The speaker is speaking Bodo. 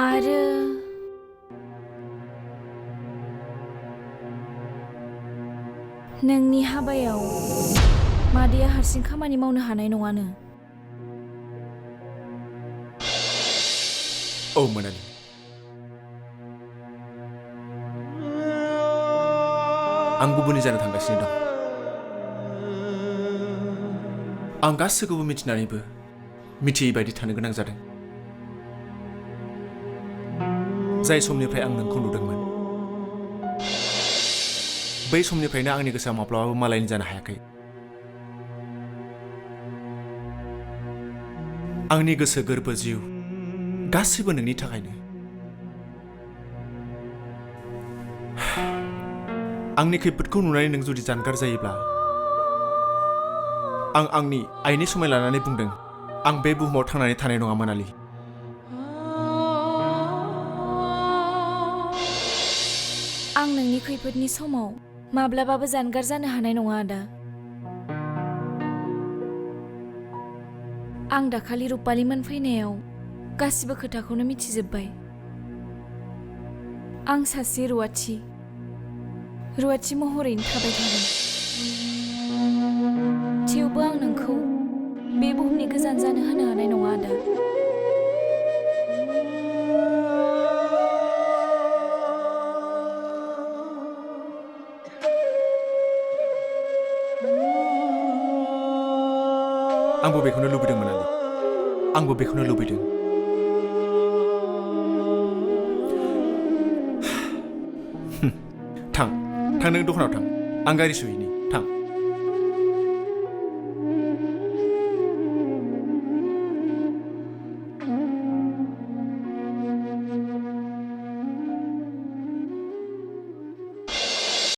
आरो नोंनि हाबायाव मादैया हारसिं खामानि मावनो हानाय नङानो। औ मोनालि, आं गुबुननि जानो थांगासिनो दं। आं गासैखौबो मिथिनानैबो मिथियै बायदि थानो गोनां जादों। जाय समनिफ्राय आं नोंखौ नुदोंमोन बै समनिफ्रायनो आंनि गोसोआ माब्लाबाबो मालायनि जानो हायाखै। आंनि गोसो गोरबो जिउ गासैबो नोंनि थाखायनो। आंनि खैफोदखौ नुनानै नों जुदि जानगार जायोब्ला आं आंनि आइनि समाय लानानै बुंदों, आं बे बुहुमाव थांनानै थानाय नङा मोनालि। आं नोंनि खैफोदनि समाव माब्लाबाबो जानगार जानो हानाय नङा आदा। आं दाखालि रुपालिमोन फैनायाव गासिबो खोथाखौनो मिथिजोब्बाय। आं सासे रुवाथि महरैनो थाबाय थागोन। थेवबो आं नोंखौ बे बुहुमनि गोजान जानो होनो हानाय नङा आदा। आंबो बेखौनो लुबैदों मोनालि, आंबो बेखौनो लुबैदों। थां नों दखानाव थां, आं गारि सुहैनि।